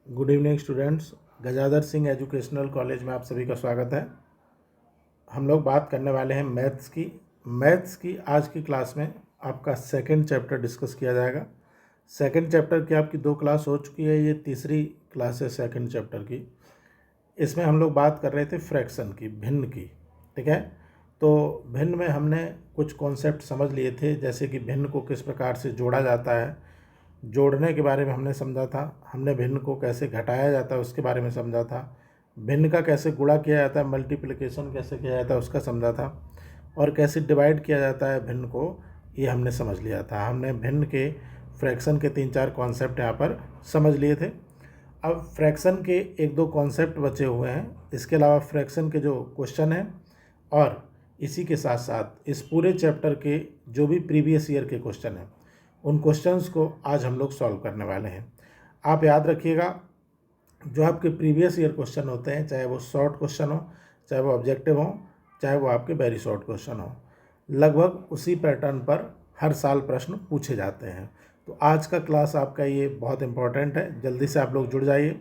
Good evening students. Gajadhar Singh educational college में आप सभी का स्वागत है। हम लोग बात करने वाले हैं मैथ्स की आज की क्लास में आपका सेकंड चैप्टर डिस्कस किया जाएगा। सेकंड चैप्टर की आपकी 2 क्लास हो चुकी है, ये तीसरी क्लास है सेकंड चैप्टर की। इसमें हम लोग बात कर रहे थे फ्रैक्शन की, भिन्न की। ठीक है, तो भिन्न में हमने कुछ कॉन्सेप्ट समझ लिए थे, जैसे कि भिन्न को किस प्रकार से जोड़ा जाता है, जोड़ने के बारे में हमने समझा था। हमने भिन्न को कैसे घटाया जाता है उसके बारे में समझा था। भिन्न का कैसे गुणा किया जाता है, मल्टीप्लिकेशन कैसे किया जाता है उसका समझा था। और कैसे डिवाइड किया जाता है भिन्न को, ये हमने समझ लिया था। हमने भिन्न के फ्रैक्शन के 3-4 कॉन्सेप्ट यहाँ पर समझ लिए थे। अब फ्रैक्शन के 1-2 कॉन्सेप्ट बचे हुए हैं। इसके अलावा फ्रैक्शन के जो क्वेश्चन हैं और इसी के साथ साथ इस पूरे चैप्टर के जो भी प्रीवियस ईयर के क्वेश्चन हैं, उन क्वेश्चंस को आज हम लोग सॉल्व करने वाले हैं। आप याद रखिएगा, जो आपके प्रीवियस ईयर क्वेश्चन होते हैं, चाहे वो शॉर्ट क्वेश्चन हो, चाहे वो ऑब्जेक्टिव हो, चाहे वो आपके वेरी शॉर्ट क्वेश्चन हो, लगभग उसी पैटर्न पर हर साल प्रश्न पूछे जाते हैं। तो आज का क्लास आपका ये बहुत इंपॉर्टेंट है, जल्दी से आप लोग जुड़ जाइए।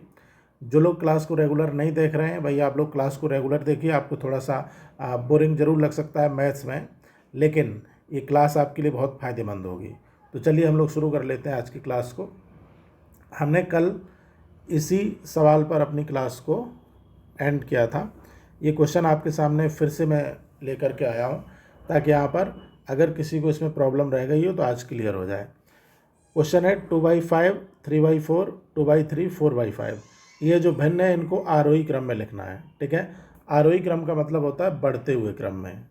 जो लोग क्लास को रेगुलर नहीं देख रहे हैं, भैया आप लोग क्लास को रेगुलर देखिए। आपको थोड़ा सा बोरिंग ज़रूर लग सकता है मैथ्स में, लेकिन ये क्लास आपके लिए बहुत फ़ायदेमंद होगी। तो चलिए हम लोग शुरू कर लेते हैं आज की क्लास को। हमने कल इसी सवाल पर अपनी क्लास को एंड किया था। ये क्वेश्चन आपके सामने फिर से मैं लेकर के आया हूँ, ताकि यहाँ पर अगर किसी को इसमें प्रॉब्लम रह गई हो तो आज क्लियर हो जाए। क्वेश्चन है 2/5, 3/4, 2/3, 4/5। ये जो भिन्न है इनको आरोही क्रम में लिखना है। ठीक है, आरोही क्रम का मतलब होता है बढ़ते हुए क्रम में।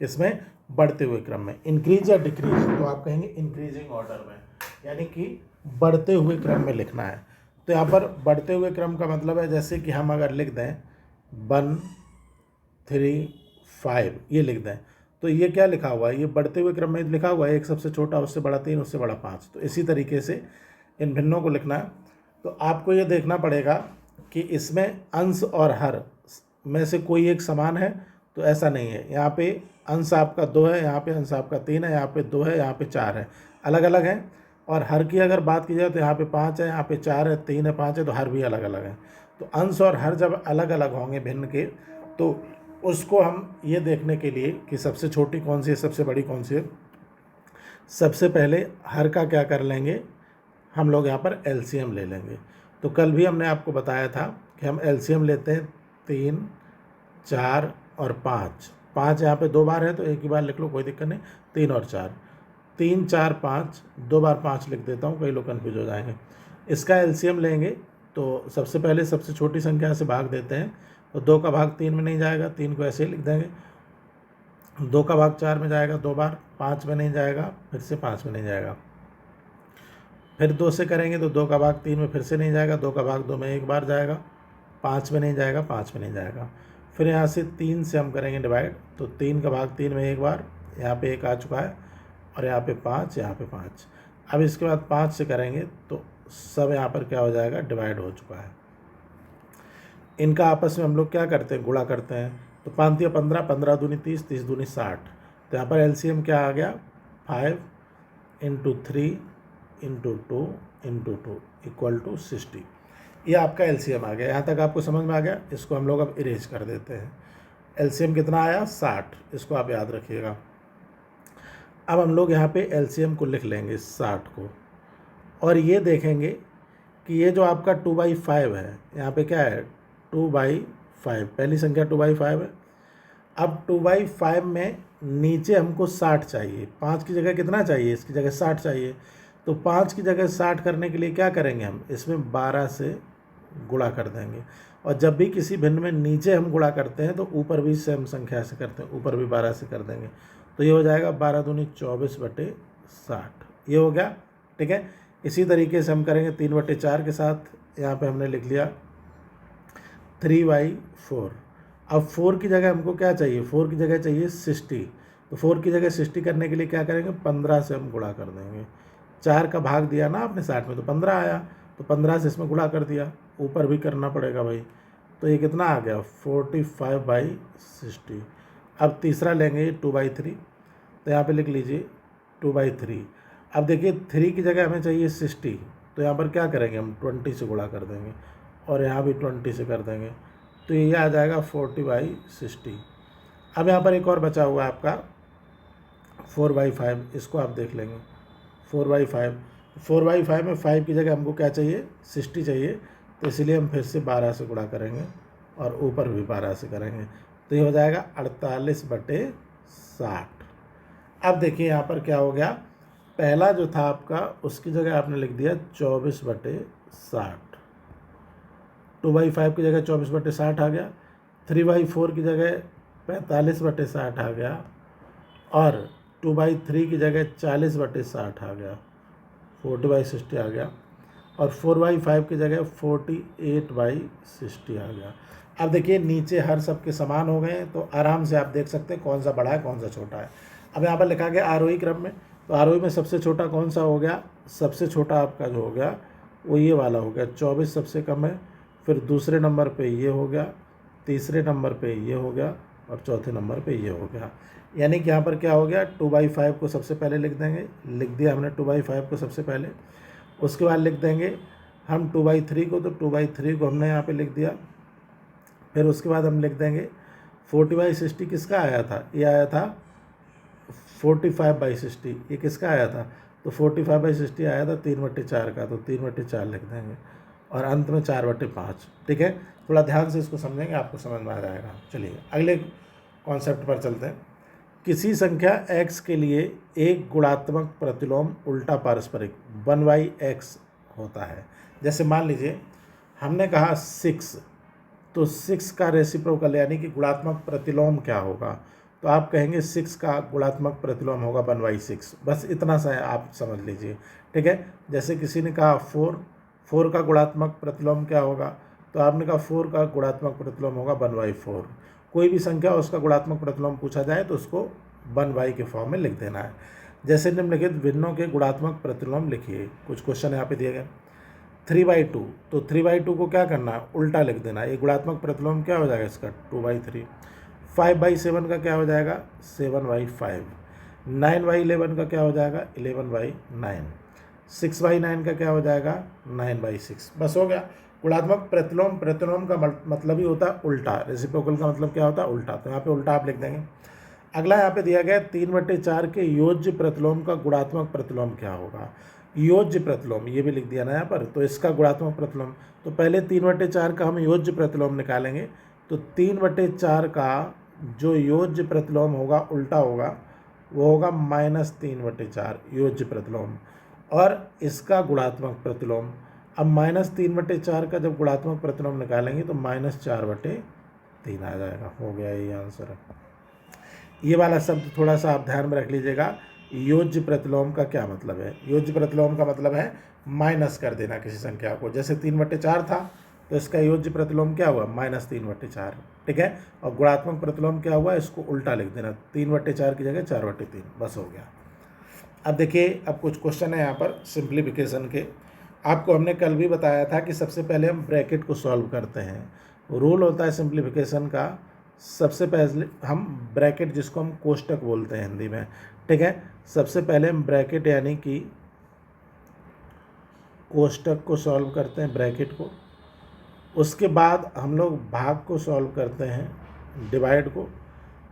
किसमें? बढ़ते हुए क्रम में। इंक्रीज या डिक्रीज, तो आप कहेंगे इंक्रीजिंग ऑर्डर में, यानी कि बढ़ते हुए क्रम में लिखना है। तो यहाँ पर बढ़ते हुए क्रम का मतलब है, जैसे कि हम अगर लिख दें 1, 3, 5, ये लिख दें, तो ये क्या लिखा हुआ है? ये बढ़ते हुए क्रम में लिखा हुआ है। एक सबसे छोटा, उससे बड़ा 3, उससे बड़ा 5। तो इसी तरीके से इन भिन्नों को लिखना है। तो आपको ये देखना पड़ेगा कि इसमें अंश और हर में से कोई एक समान है, तो ऐसा नहीं है। यहाँ पे अंश आपका 2 है, यहाँ पे अंश आपका 3 है, यहाँ पे 2 है, यहाँ पे 4 है, अलग अलग हैं। और हर की अगर बात की जाए तो यहाँ पे 5 है, यहाँ पे 4 है, 3 है, 5 है, तो हर भी अलग अलग है। तो अंश और हर जब अलग अलग होंगे भिन्न के, तो उसको हम ये देखने के लिए कि सबसे छोटी कौन सी है, सबसे बड़ी कौन सी है, सबसे पहले हर का क्या कर लेंगे, हम लोग यहाँ पर एलसीएम ले लेंगे। तो कल भी हमने आपको बताया था कि हम एलसीएम लेते हैं 3, 4 और 5। 5 यहाँ पे 2 बार है, तो एक ही बार लिख लो, कोई दिक्कत नहीं। 3 और 4, 3, 4, 5, 2 बार 5 लिख देता हूँ, कई लोग कन्फ्यूज हो जाएंगे। इसका एलसीएम लेंगे तो सबसे पहले सबसे छोटी संख्या से भाग देते हैं, तो 2 का भाग 3 में नहीं जाएगा, 3 को ऐसे ही लिख देंगे। 2 का भाग 4 में जाएगा 2 बार, 5 में नहीं जाएगा, फिर से 5 में नहीं जाएगा। फिर 2 से करेंगे तो 2 का भाग 3 में फिर से नहीं जाएगा, 2 का भाग 2 में एक बार जाएगा, 5 में नहीं जाएगा, 5 में नहीं जाएगा। फिर यहाँ से 3 से हम करेंगे डिवाइड, तो 3 का भाग 3 में एक बार, यहाँ पे 1 आ चुका है, और यहाँ पे 5, यहाँ पे 5। अब इसके बाद 5 से करेंगे तो सब यहाँ पर क्या हो जाएगा, डिवाइड हो चुका है। इनका आपस में हम लोग क्या करते हैं, गुणा करते हैं। तो 5 या 15, 15 दूनी 30, 30 दूनी 60। तो यहाँ पर एलसीएम क्या आ गया, 5 × 3 × 2 × 2 = 60। ये आपका एलसीएम आ गया। यहाँ तक आपको समझ में आ गया। इसको हम लोग अब इरेज कर देते हैं। एलसीएम कितना आया, 60। इसको आप याद रखिएगा। अब हम लोग यहाँ पे एलसीएम को लिख लेंगे 60 को, और ये देखेंगे कि ये जो आपका 2/5 है, यहाँ पे क्या है, 2/5, पहली संख्या 2/5 है। अब 2/5 में नीचे हमको 60 चाहिए। 5 की जगह कितना चाहिए, इसकी जगह 60 चाहिए। तो 5 की जगह 60 करने के लिए क्या करेंगे, हम इसमें 12 से गुणा कर देंगे। और जब भी किसी भिन्न में नीचे हम गुणा करते हैं तो ऊपर भी सेम संख्या से करते हैं, ऊपर भी 12 से कर देंगे। तो ये हो जाएगा 12 दूनी 24/60। ये हो गया। ठीक है, इसी तरीके से हम करेंगे 3/4 के साथ। यहाँ पे हमने लिख लिया 3/4। अब 4 की जगह हमको क्या चाहिए, 4 की जगह चाहिए 60। तो 4 की जगह 60 करने के लिए क्या करेंगे, 15 से हम गुणा कर देंगे। 4 का भाग दिया ना आपने 60 में, तो 15 आया, तो 15 से इसमें गुणा कर दिया। ऊपर भी करना पड़ेगा भाई। तो ये कितना आ गया, 45/60। अब तीसरा लेंगे 2/3। तो यहाँ पे लिख लीजिए 2/3। अब देखिए 3 की जगह हमें चाहिए 60, तो यहाँ पर क्या करेंगे हम 20 से गुणा कर देंगे और यहाँ भी 20 से कर देंगे, तो ये आ जाएगा 40/60। अब यहाँ पर एक और बचा हुआ है आपका 4/5, इसको आप देख लेंगे 4/5। 4/5 में 5 की जगह हमको क्या चाहिए, 60 चाहिए, तो इसलिए हम फिर से 12 से गुणा करेंगे और ऊपर भी 12 से करेंगे, तो ये हो जाएगा 48/60। अब देखिए यहाँ पर क्या हो गया, पहला जो था आपका उसकी जगह आपने लिख दिया 24/60, 2/5 की जगह 24/60 आ गया, 3/4 की जगह 45/60 आ गया और 2/3 की जगह 40/60 आ गया, 40/60 आ गया और 4/5 की जगह 48/60 आ गया। अब देखिए नीचे हर सब के समान हो गए हैं, तो आराम से आप देख सकते हैं कौन सा बड़ा है कौन सा छोटा है। अब यहाँ पर लिखा गया आरोही क्रम में, तो आरोही में सबसे छोटा कौन सा हो गया, सबसे छोटा आपका जो हो गया वो ये वाला हो गया, 24 सबसे कम है, फिर दूसरे नंबर पे ये हो गया, तीसरे नंबर पे ये हो गया और चौथे नंबर पे ये हो गया। यानी कि यहाँ पर क्या हो गया, 2/5 को सबसे पहले लिख देंगे, लिख दिया हमने 2/5 को सबसे पहले। उसके बाद लिख देंगे हम 2/3 को, तो 2/3 को हमने यहाँ पे लिख दिया। फिर उसके बाद हम लिख देंगे 40/60 किसका आया था, ये आया था 45/60, ये किसका आया था, तो 45/60 आया था 3/4 का, तो 3/4 लिख देंगे और अंत में 4/5। ठीक है, थोड़ा ध्यान से इसको समझेंगे, आपको समझ में आ जाएगा। चलिए अगले कॉन्सेप्ट पर चलते हैं। किसी संख्या x के लिए एक गुणात्मक प्रतिलोम उल्टा पारस्परिक 1/x होता है। जैसे मान लीजिए हमने कहा 6, तो 6 का रेसिप्रोकल यानी कि गुणात्मक प्रतिलोम क्या होगा, तो आप कहेंगे 6 का गुणात्मक प्रतिलोम होगा 1/6। बस इतना सा है, आप समझ लीजिए। ठीक है, जैसे किसी ने कहा 4 का गुणात्मक प्रतिलोम क्या होगा, तो आपने कहा 4 का गुणात्मक प्रतिलोम होगा 1/4। कोई भी संख्या उसका गुणात्मक प्रतिलोम पूछा जाए तो उसको 1/, के फॉर्म में लिख देना है। जैसे निम्नलिखित भिन्नों के गुणात्मक प्रतिलोम लिखिए। कुछ क्वेश्चन यहाँ पे दिए गए। 3/2, तो 3/2 को क्या करना है, उल्टा लिख देना है। ये गुणात्मक प्रतिलोम क्या हो जाएगा इसका, 2/3। 5/7 का क्या हो जाएगा, 7/5। 9/11 का क्या हो जाएगा, 11/9। 6/9 का क्या हो जाएगा, 9/6। बस हो गया। गुणात्मक प्रतिलोम का मतलब ही होता है उल्टा, रेसिप्रोकल का मतलब क्या होता है, उल्टा, तो यहाँ पे उल्टा आप लिख देंगे। अगला यहाँ पे दिया गया 3/4 के योज्य प्रतिलोम का गुणात्मक प्रतिलोम क्या होगा। योज्य प्रतिलोम ये भी लिख दिया ना यहाँ पर, तो इसका गुणात्मक प्रतिलोम, तो पहले 3/4 का हम योज्य प्रतिलोम निकालेंगे, तो 3/4 का जो योज्य प्रतिलोम होगा उल्टा होगा, वो होगा -3/4 योज्य प्रतिलोम, और इसका गुणात्मक प्रतिलोम, अब -3/4 का जब गुणात्मक प्रतिलोम निकालेंगे तो -4/3 आ जाएगा। हो गया, ये आंसर है। ये वाला शब्द थोड़ा सा आप ध्यान में रख लीजिएगा। योज्य प्रतिलोम का क्या मतलब है, योज्य प्रतिलोम का मतलब है माइनस कर देना किसी संख्या को। जैसे 3/4 था तो इसका योज्य प्रतिलोम क्या हुआ, -3/4। ठीक है, और गुणात्मक प्रतिलोम क्या हुआ, इसको उल्टा लिख देना, 3/4 की जगह 4/3। बस हो गया। अब देखिए, अब कुछ क्वेश्चन है यहाँ पर सिंप्लीफिकेशन के। आपको हमने कल भी बताया था कि सबसे पहले हम ब्रैकेट को सॉल्व करते हैं। रूल होता है सिंप्लीफिकेशन का, सबसे पहले हम ब्रैकेट, जिसको हम कोष्टक बोलते हैं हिंदी में, ठीक है, सबसे पहले हम ब्रैकेट यानी कि कोष्टक को सॉल्व करते हैं, ब्रैकेट को। उसके बाद हम लोग भाग को सॉल्व करते हैं, डिवाइड को।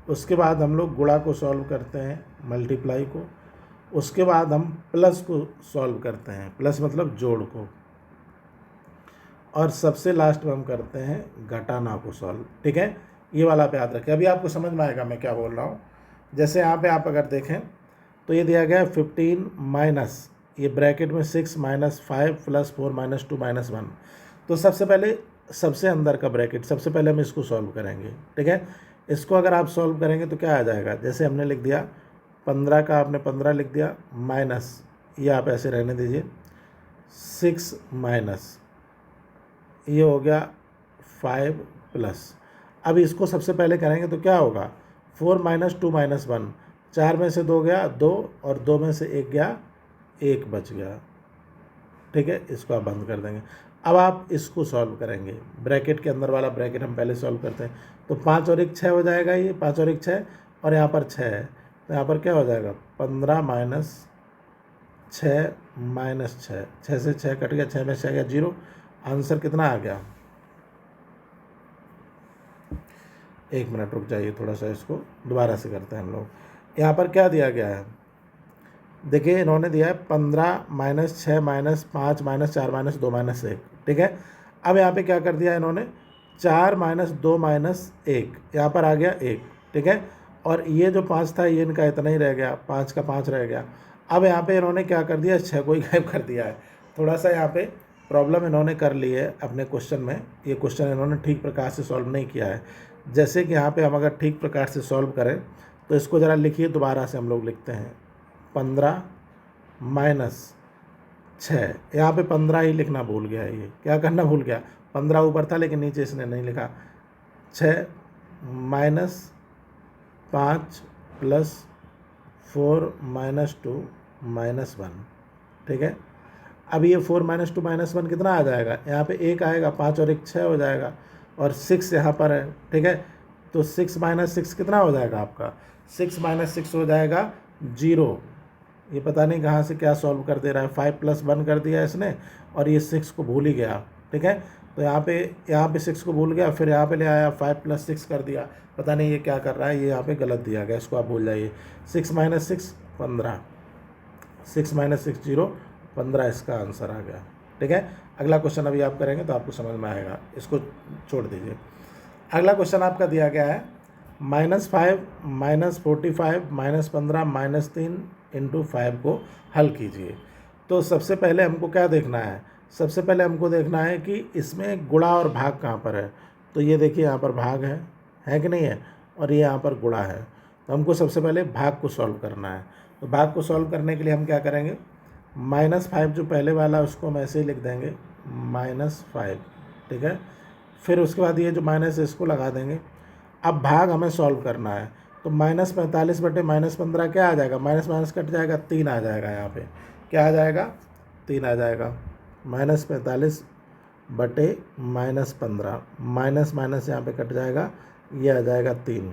उसके बाद हम लोग गुणा को सॉल्व करते हैं, मल्टीप्लाई को। उसके बाद हम प्लस को सॉल्व करते हैं, प्लस मतलब जोड़ को। और सबसे लास्ट में हम करते हैं घटाना को सॉल्व। ठीक है, ये वाला आप याद रखें, अभी आपको समझ में आएगा मैं क्या बोल रहा हूँ। जैसे यहाँ पे आप अगर देखें तो ये दिया गया है 15 माइनस, ये ब्रैकेट में 6 - 5 + 4 - 2 - 1। तो सबसे पहले सबसे अंदर का ब्रैकेट, सबसे पहले हम इसको सॉल्व करेंगे। ठीक है, इसको अगर आप सॉल्व करेंगे तो क्या आ जाएगा, जैसे हमने लिख दिया 15 का, आपने 15 लिख दिया, माइनस, ये आप ऐसे रहने दीजिए, 6 माइनस, ये हो गया 5 प्लस। अब इसको सबसे पहले करेंगे तो क्या होगा, 4 - 2 - 1, 4 में से 2 गया 2 और 2 में से 1 गया, 1 बच गया। ठीक है, इसको आप बंद कर देंगे। अब आप इसको सॉल्व करेंगे, ब्रैकेट के अंदर वाला ब्रैकेट हम पहले सॉल्व करते हैं, तो 5 और 1 6 हो जाएगा, ये 5 और 1 6, और यहाँ पर 6 है, तो यहाँ पर क्या हो जाएगा, 15 - 6 माइनस 6, 6 से 6 कट गया, 6 में 6 गया 0। आंसर कितना आ गया? 1 मिनट रुक जाइए, थोड़ा सा इसको दोबारा से करते हैं हम लोग। यहाँ पर क्या दिया गया है? देखिए इन्होंने दिया है 15 minus 6 minus 5 minus 4 minus 2 minus 1, ठीक है। अब यहाँ पे क्या कर दिया इन्होंने? 4 माइनस 2 माइनस 1, यहाँ पर आ गया 1, ठीक है। और ये जो 5 था ये इनका इतना ही रह गया, 5 का 5 रह गया। अब यहाँ पे इन्होंने क्या कर दिया? 6 को ही गायब कर दिया है। थोड़ा सा यहाँ पे प्रॉब्लम इन्होंने कर ली है अपने क्वेश्चन में। ये क्वेश्चन इन्होंने ठीक प्रकार से सॉल्व नहीं किया है। जैसे कि यहाँ पे हम अगर ठीक प्रकार से सॉल्व करें तो इसको ज़रा लिखिए, दोबारा से हम लोग लिखते हैं। 15 माइनस 6, यहाँ पे 15 ही लिखना भूल गया है। ये क्या करना भूल गया? 15 ऊपर था लेकिन नीचे इसने नहीं लिखा। 6 माइनस 5 प्लस 4 माइनस 2 माइनस 1, ठीक है। अब ये 4 माइनस 2 माइनस 1 कितना आ जाएगा? यहाँ पे 1 आएगा, 5 और 1 6 हो जाएगा, और 6 यहाँ पर है, ठीक है। तो 6 माइनस 6 कितना हो जाएगा आपका? 6 माइनस 6 हो जाएगा 0। ये पता नहीं कहाँ से क्या सॉल्व कर दे रहा है। 5 प्लस 1 कर दिया इसने, और ये 6 को भूल ही गया, ठीक है। तो यहाँ पे 6 को भूल गया, फिर यहाँ पे ले आया 5 प्लस 6 कर दिया। पता नहीं ये क्या कर रहा है, ये यहाँ पे गलत दिया गया, इसको आप भूल जाइए। 6 माइनस 6 15, 6 माइनस 6 0, 15 इसका आंसर आ गया, ठीक है। अगला क्वेश्चन अभी आप करेंगे तो आपको समझ में आएगा, इसको छोड़ दीजिए। अगला क्वेश्चन आपका दिया गया है -5 -45 -15 -3 इंटू 5 को हल कीजिए। तो सबसे पहले हमको क्या देखना है? सबसे पहले हमको देखना है कि इसमें गुणा और भाग कहाँ पर है। तो ये देखिए यहाँ पर भाग है कि नहीं है, और ये यहाँ पर गुणा है। तो हमको सबसे पहले भाग को सॉल्व करना है। तो भाग को सॉल्व करने के लिए हम क्या करेंगे? -5 जो पहले वाला उसको हम ऐसे ही लिख देंगे -5, ठीक है। फिर उसके बाद ये जो माइनस है इसको लगा देंगे। अब भाग हमें सॉल्व करना है। तो -45 बटे -15 क्या आ जाएगा? माइनस माइनस कट जाएगा, 3 आ जाएगा। यहाँ पे क्या आ जाएगा? 3 आ जाएगा। -45 बटे -15, माइनस माइनस यहाँ पे कट जाएगा, ये आ जाएगा 3।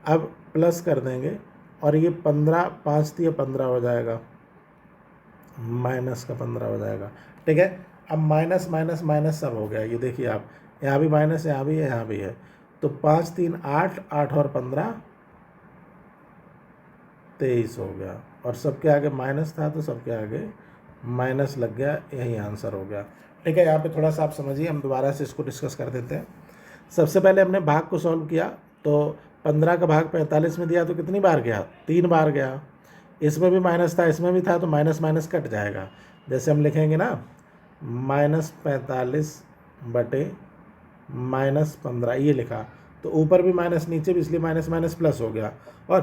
अब प्लस कर देंगे, और ये 15 5 दिए 15 हो जाएगा, माइनस का 15 हो जाएगा, ठीक है। अब माइनस माइनस माइनस सब हो गया। ये देखिए आप, यहाँ भी माइनस, यहाँ भी है, यहाँ भी है। तो 5 3 8, 8 और 15 23 हो गया, और सबके आगे माइनस था तो सबके आगे माइनस लग गया, यही आंसर हो गया, ठीक है। यहाँ पे थोड़ा सा आप समझिए, हम दोबारा से इसको डिस्कस कर देते हैं। सबसे पहले हमने भाग को सॉल्व किया, तो 15 का भाग 45 में दिया तो कितनी बार गया? 3 बार गया। इसमें भी माइनस था, इसमें भी था, तो माइनस माइनस कट जाएगा। जैसे हम लिखेंगे ना, -45 बटे -15, ये लिखा, तो ऊपर भी माइनस नीचे भी, इसलिए माइनस माइनस प्लस हो गया, और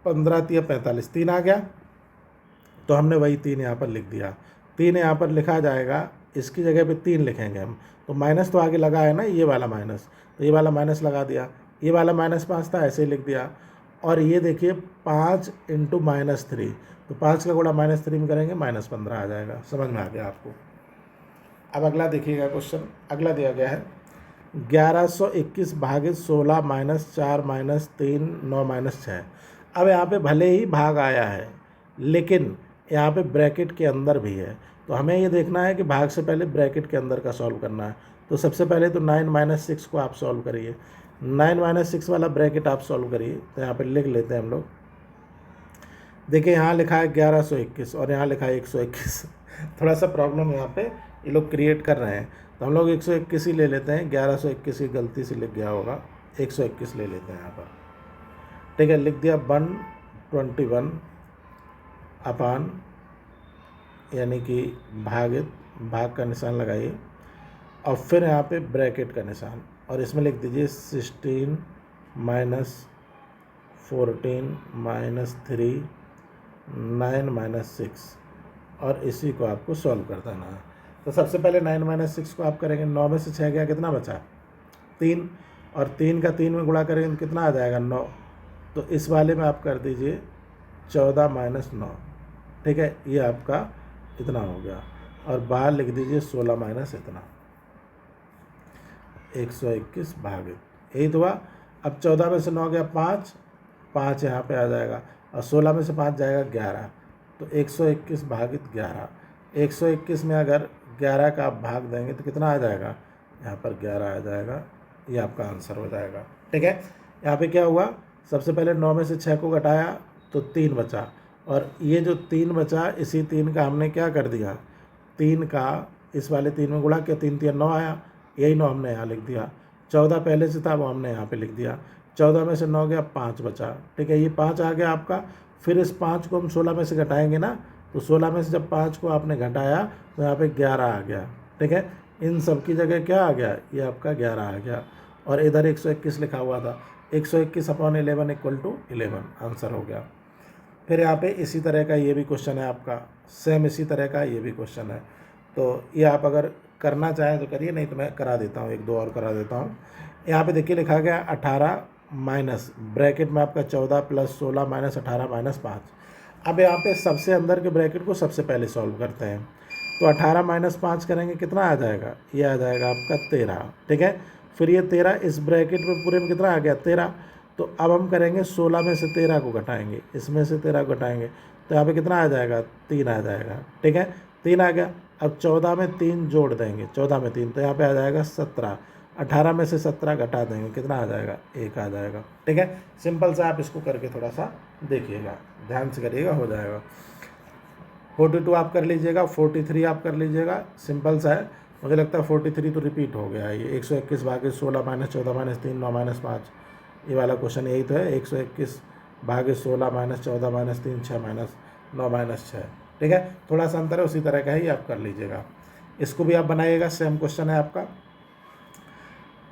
15 तिया 45, 3 आ गया। तो हमने वही 3 यहाँ पर लिख दिया। 3 यहाँ पर लिखा जाएगा, इसकी जगह पे 3 लिखेंगे हम। तो माइनस तो आगे लगा है ना, ये वाला माइनस, तो ये वाला माइनस लगा दिया। ये वाला -5 था, ऐसे ही लिख दिया। और ये देखिए 5 इंटू -3, तो 5 का गुणा -3 में करेंगे, -15 आ जाएगा। समझ में आ गया आपको? अब अगला देखिएगा क्वेश्चन। अगला दिया गया है 1121 भागित 16 -4 -3 9 -6। अब यहाँ पे भले ही भाग आया है, लेकिन यहाँ पे ब्रैकेट के अंदर भी है। तो हमें ये देखना है कि भाग से पहले ब्रैकेट के अंदर का सॉल्व करना है। तो सबसे पहले तो 9 - 6 को आप सॉल्व करिए। 9 - 6 वाला ब्रैकेट आप सॉल्व करिए। तो यहाँ पे लिख लेते हैं हम लोग। देखिए यहाँ लिखा है 1121 और यहाँ लिखा है 121। थोड़ा सा प्रॉब्लम यहाँ पे ये लोग क्रिएट कर रहे हैं, तो हम लोग 121 ही ले लेते हैं। 1121 की गलती से लिख गया होगा, 121 ले लेते हैं यहाँ पर, ठीक है। लिख दिया 121 अपान, यानी कि भागित, भाग का निशान लगाइए, और फिर यहाँ पे ब्रैकेट का निशान, और इसमें लिख दीजिए 16 - 14 - 3 9 - 6, और इसी को आपको सॉल्व कर देना है। तो सबसे पहले 9 - 6 को आप करेंगे। 9 में से 6 गया, कितना बचा? 3, और 3 का 3 में गुणा करेंगे तो कितना आ जाएगा? 9। तो इस वाले में आप कर दीजिए 14 - 9, ठीक है। ये आपका इतना हो गया, और बाहर लिख दीजिए 16 माइनस इतना, 121 भागित, यही तो हुआ। अब 14 में से 9 गया 5, 5 यहाँ पे आ जाएगा, और 16 में से 5 जाएगा 11, तो 121 भागित 11, 121 में अगर 11 का आप भाग देंगे तो कितना आ जाएगा, यहाँ पर 11 आ जाएगा, ये आपका आंसर हो जाएगा। ठीक है, यहाँ पे क्या हुआ, सबसे पहले 9 में से 6 को घटाया तो 3 बचा, और ये जो 3 बचा इसी 3 का हमने क्या कर दिया, 3 का इस वाले 3 में गुणा किया, 3 3 9 आया, यही 9 हमने यहाँ लिख दिया। 14 पहले से था वो हमने यहाँ पे लिख दिया। 14 में से 9 गया, 5 बचा। ठीक है, ये 5 आ गया आपका। फिर इस 5 को हम 16 में से घटाएंगे ना, तो 16 में से जब 5 को आपने घटाया तो यहाँ पे 11 आ गया। ठीक है, इन सब की जगह क्या आ गया, ये आपका 11 आ गया, और इधर 121 लिखा हुआ था, 121/11 = 11 आंसर हो गया। फिर यहाँ पे इसी तरह का ये भी क्वेश्चन है आपका, सेम इसी तरह का ये भी क्वेश्चन है। तो ये आप अगर करना चाहें तो करिए, नहीं तो मैं करा देता हूँ, 1 2 और करा देता हूँ। यहाँ पे देखिए लिखा गया 18 माइनस ब्रैकेट में आपका 14 + 16 - 18 - 5। अब यहाँ पे सबसे अंदर के ब्रैकेट को सबसे पहले सॉल्व करते हैं। तो 18 - 5 करेंगे, कितना आ जाएगा, ये आ जाएगा आपका 13। ठीक है, फिर ये 13 इस ब्रैकेट में पूरे में कितना आ गया, 13। तो अब हम करेंगे 16 में से 13 को घटाएंगे, इसमें से 13 को घटाएंगे, तो यहाँ पे कितना आ जाएगा, 3 आ जाएगा। ठीक है, 3 आ गया। अब 14 में 3 जोड़ देंगे, 14 में 3, तो यहाँ पे आ जाएगा 17। 18 में से 17 घटा देंगे, कितना आ जाएगा, 1 आ जाएगा। ठीक है, सिंपल सा आप इसको करके थोड़ा सा देखिएगा, ध्यान से करिएगा, हो जाएगा। 42 आप कर लीजिएगा, 43 आप कर लीजिएगा, सिंपल सा है। मुझे लगता है 43 तो रिपीट हो गया है, ये 121 भागे 16 - 14 - 3 9 - 5, ये वाला क्वेश्चन यही तो है। 121 भागे 16 - 14 - 3 6 - 9 - 6। ठीक है, थोड़ा सा अंतर है, उसी तरह का ही आप कर लीजिएगा। इसको भी आप बनाइएगा, सेम क्वेश्चन है आपका।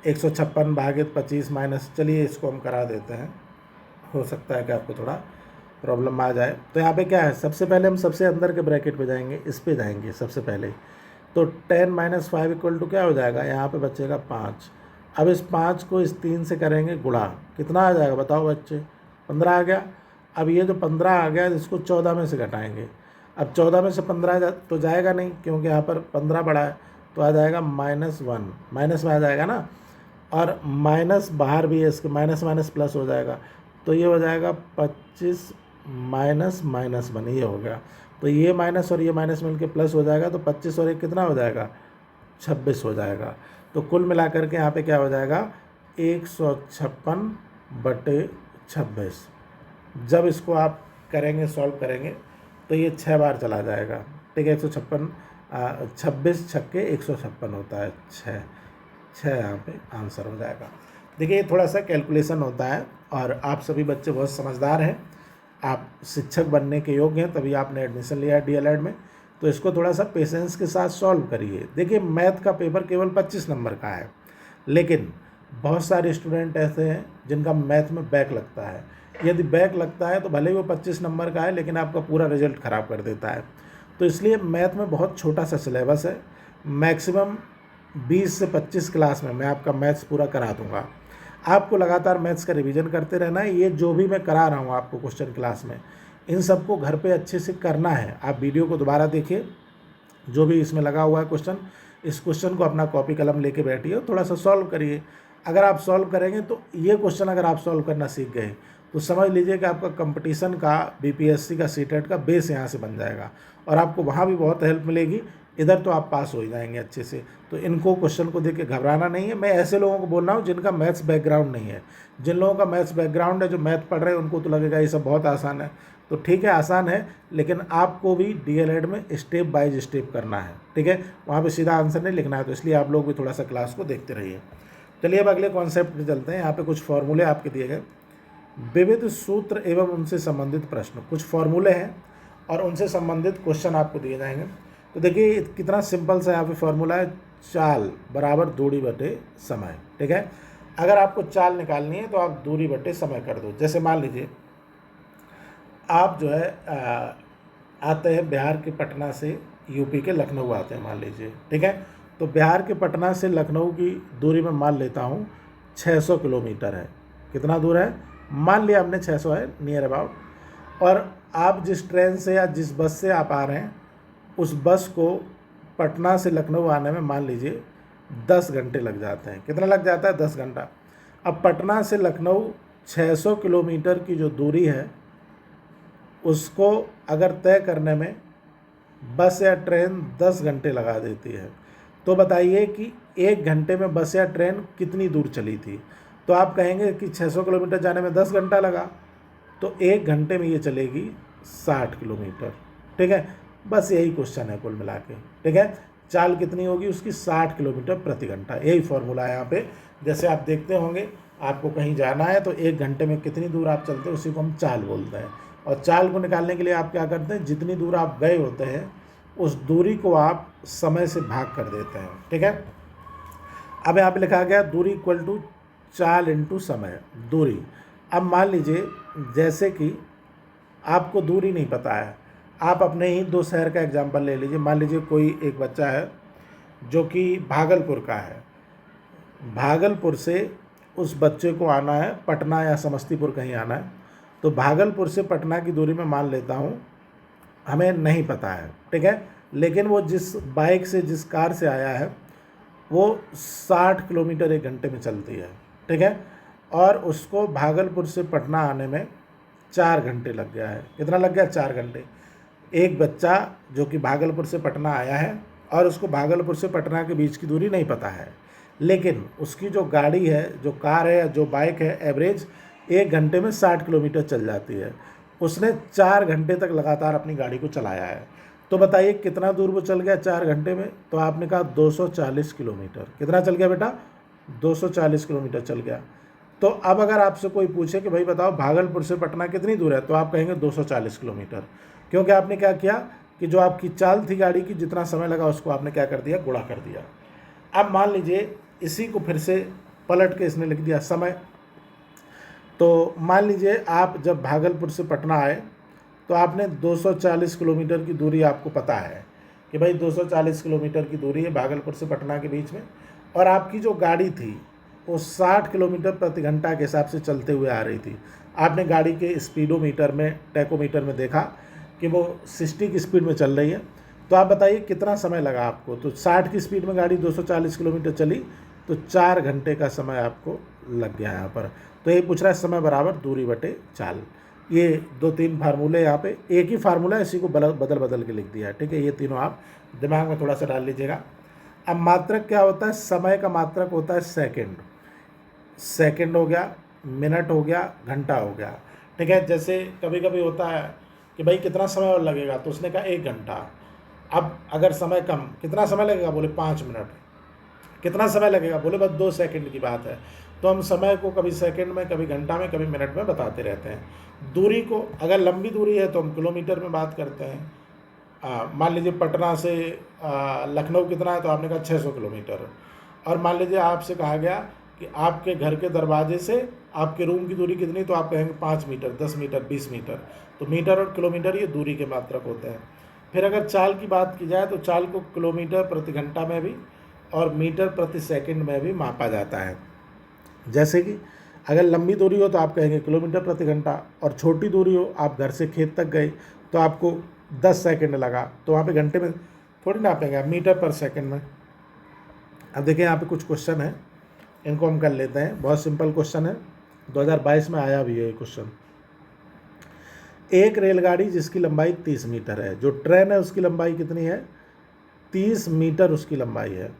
156 भागित 25 माइनस, चलिए इसको हम करा देते हैं, हो सकता है कि आपको थोड़ा प्रॉब्लम आ जाए। तो यहाँ पे क्या है, सबसे पहले हम सबसे अंदर के ब्रैकेट पे जाएंगे, इस पे जाएंगे सबसे पहले। तो 10 - 5 = क्या हो जाएगा, यहाँ पे बचेगा 5। अब इस 5 को इस 3 से करेंगे गुणा, कितना आ जाएगा बताओ बच्चे, 15 आ गया। अब ये जो 15 आ गया इसको 14 में से घटाएंगे। अब 14 में से 15 तो जाएगा नहीं, क्योंकि यहाँ पर 15 बड़ा है, तो आ जाएगा -1, माइनस में आ जाएगा ना, और माइनस बाहर भी है इसके, माइनस माइनस प्लस हो जाएगा, तो ये हो जाएगा 25 माइनस -1, ये हो गया। तो ये माइनस और ये माइनस मिलके प्लस हो जाएगा, तो 25 और 1 कितना हो जाएगा, 26 हो जाएगा। तो कुल मिलाकर के यहाँ पे क्या हो जाएगा, 156/26। जब इसको आप करेंगे, सॉल्व करेंगे, तो ये 6 बार चला जाएगा। ठीक है, 156 26 छक्के 156 होता है, 6 यहाँ पे आंसर हो जाएगा। देखिए, ये थोड़ा सा कैलकुलेशन होता है, और आप सभी बच्चे बहुत समझदार हैं, आप शिक्षक बनने के योग्य हैं, तभी आपने एडमिशन लिया है DLED में। तो इसको थोड़ा सा पेशेंस के साथ सॉल्व करिए। देखिए, मैथ का पेपर केवल 25 नंबर का है, लेकिन बहुत सारे स्टूडेंट ऐसे हैं जिनका मैथ में बैक लगता है। यदि बैक लगता है तो भले ही वो 25 नंबर का है, लेकिन आपका पूरा रिजल्ट ख़राब कर देता है। तो इसलिए मैथ में बहुत छोटा सा सिलेबस है, मैक्सिमम 20 से 25 क्लास में मैं आपका मैथ्स पूरा करा दूंगा। आपको लगातार मैथ्स का रिवीजन करते रहना है। ये जो भी मैं करा रहा हूँ आपको क्वेश्चन क्लास में, इन सबको घर पे अच्छे से करना है। आप वीडियो को दोबारा देखिए, जो भी इसमें लगा हुआ है क्वेश्चन, इस क्वेश्चन को अपना कॉपी कलम लेके बैठिए और थोड़ा सा सॉल्व करिए। अगर आप सॉल्व करेंगे तो ये क्वेश्चन अगर आप सॉल्व करना सीख गए तो समझ लीजिए कि आपका कंपटीशन का, BPSC का, CTET का बेस यहाँ से बन जाएगा, और आपको वहाँ भी बहुत हेल्प मिलेगी। इधर तो आप पास हो ही जाएंगे अच्छे से। तो इनको क्वेश्चन को देख के घबराना नहीं है। मैं ऐसे लोगों को बोल रहा हूँ जिनका मैथ्स बैकग्राउंड नहीं है। जिन लोगों का मैथ्स बैकग्राउंड है, जो मैथ पढ़ रहे हैं, उनको तो लगेगा ये सब बहुत आसान है। तो ठीक है, आसान है, लेकिन आपको भी DLED में स्टेप बाय स्टेप करना है। ठीक है, वहाँ पे सीधा आंसर नहीं लिखना है, तो इसलिए आप लोग भी थोड़ा सा क्लास को देखते रहिए। चलिए अब अगले कॉन्सेप्ट पे चलते हैं। यहाँ पे कुछ फॉर्मूले आपके दिए गए, विविध सूत्र एवं उनसे संबंधित प्रश्न, कुछ फॉर्मूले हैं और उनसे संबंधित क्वेश्चन आपको दिए जाएंगे। तो देखिए कितना सिंपल सा यहाँ पे फॉर्मूला है, चाल बराबर दूरी बटे समय। ठीक है, अगर आपको चाल निकालनी है तो आप दूरी बटे समय कर दो। जैसे मान लीजिए आप जो है आते हैं बिहार के पटना से UP के लखनऊ आते हैं, मान लीजिए। ठीक है, तो बिहार के पटना से लखनऊ की दूरी मैं मान लेता हूँ 600 किलोमीटर है। कितना दूर है, मान लिया हमने 600 है, नियर अबाउट। और आप जिस ट्रेन से या जिस बस से आप आ रहे हैं, उस बस को पटना से लखनऊ आने में मान लीजिए 10 घंटे लग जाते हैं। कितना लग जाता है, 10 घंटा। अब पटना से लखनऊ 600 किलोमीटर की जो दूरी है, उसको अगर तय करने में बस या ट्रेन 10 घंटे लगा देती है, तो बताइए कि 1 घंटे में बस या ट्रेन कितनी दूर चली थी। तो आप कहेंगे कि 600 किलोमीटर जाने में 10 घंटा लगा, तो 1 घंटे में ये चलेगी 60 किलोमीटर। ठीक है, बस यही क्वेश्चन है कुल मिला के। ठीक है, चाल कितनी होगी उसकी, 60 किलोमीटर प्रति घंटा। यही फॉर्मूला है यहाँ पे। जैसे आप देखते होंगे, आपको कहीं जाना है तो 1 घंटे में कितनी दूर आप चलते हैं उसी को हम चाल बोलते हैं। और चाल को निकालने के लिए आप क्या करते हैं, जितनी दूर आप गए होते हैं उस दूरी को आप समय से भाग कर देते हैं। ठीक है, अब यहाँ पे लिखा गया दूरी इक्वल टू चाल इंटू समय, दूरी। अब मान लीजिए जैसे कि आपको दूरी नहीं पता है, आप अपने ही 2 शहर का एग्जांपल ले लीजिए। मान लीजिए कोई एक बच्चा है जो कि भागलपुर का है, भागलपुर से उस बच्चे को आना है पटना या समस्तीपुर कहीं आना है, तो भागलपुर से पटना की दूरी मैं मान लेता हूँ हमें नहीं पता है। ठीक है, लेकिन वो जिस बाइक से जिस कार से आया है वो 60 किलोमीटर 1 घंटे में चलती है। ठीक है, और उसको भागलपुर से पटना आने में 4 घंटे लग गया है। कितना लग गया, 4 घंटे। एक बच्चा जो कि भागलपुर से पटना आया है और उसको भागलपुर से पटना के बीच की दूरी नहीं पता है, लेकिन उसकी जो गाड़ी है, जो कार है, जो बाइक है, एवरेज 1 घंटे में 60 किलोमीटर चल जाती है। उसने 4 घंटे तक लगातार अपनी गाड़ी को चलाया है। तो बताइए कितना दूर वो चल गया 4 घंटे में। तो आपने कहा 240 किलोमीटर। कितना चल गया बेटा, 240 किलोमीटर चल गया। तो अब अगर आपसे कोई पूछे कि भाई बताओ भागलपुर से पटना कितनी दूर है, तो आप कहेंगे 240 किलोमीटर, क्योंकि आपने क्या किया कि जो आपकी चाल थी गाड़ी की, जितना समय लगा उसको आपने क्या कर दिया, गुणा कर दिया। अब मान लीजिए इसी को फिर से पलट के इसने लिख दिया समय। तो मान लीजिए आप जब भागलपुर से पटना आए तो आपने 240 किलोमीटर की दूरी आपको पता है कि भाई 240 किलोमीटर की दूरी है भागलपुर से पटना के बीच में, और आपकी जो गाड़ी थी वो 60 किलोमीटर प्रति घंटा के हिसाब से चलते हुए आ रही थी। आपने गाड़ी के स्पीडोमीटर में, टैकोमीटर में देखा कि वो 60 की स्पीड में चल रही है। तो आप बताइए कितना समय लगा आपको। तो 60 की स्पीड में गाड़ी 240 किलोमीटर चली तो 4 घंटे का समय आपको लग गया यहाँ पर। तो ये पूछ रहा है समय बराबर दूरी बटे चाल। ये 2-3 फार्मूले, यहाँ पे एक ही फार्मूला है, इसी को बदल बदल के लिख दिया है। ठीक है, ये तीनों आप दिमाग में थोड़ा सा डाल लीजिएगा। अब मात्रक क्या होता है, समय का मात्रक होता है सेकंड। सेकंड हो गया, मिनट हो गया, घंटा हो गया। ठीक है, जैसे कभी कभी होता है कि भाई कितना समय और लगेगा, तो उसने कहा 1 घंटा। अब अगर समय कम, कितना समय लगेगा, बोले 5 मिनट। कितना समय लगेगा, बोले बस 2 सेकंड की बात है। तो हम समय को कभी सेकंड में, कभी घंटा में, कभी मिनट में बताते रहते हैं। दूरी को अगर लंबी दूरी है तो हम किलोमीटर में बात करते हैं। मान लीजिए पटना से लखनऊ कितना है, तो आपने कहा 600 किलोमीटर। और मान लीजिए आपसे कहा गया कि आपके घर के दरवाजे से आपके रूम की दूरी कितनी, तो आप कहेंगे 5 मीटर, 10 मीटर, 20 मीटर। तो मीटर और किलोमीटर ये दूरी के मात्रक होते हैं। फिर अगर चाल की बात की जाए तो चाल को किलोमीटर प्रति घंटा में भी और मीटर प्रति सेकंड में भी मापा जाता है। जैसे कि अगर लंबी दूरी हो तो आप कहेंगे किलोमीटर प्रति घंटा, और छोटी दूरी हो, आप घर से खेत तक गए तो आपको 10 सेकंड लगा, तो वहाँ पे घंटे में थोड़ी नापेंगे, आप मीटर पर सेकंड में। अब देखिए यहाँ पे कुछ क्वेश्चन है, इनको हम कर लेते हैं। बहुत सिंपल क्वेश्चन है, 2022 में आया भी है ये क्वेश्चन। एक रेलगाड़ी जिसकी लंबाई 30 मीटर है, जो ट्रेन है उसकी लंबाई कितनी है, 30 मीटर उसकी लंबाई है,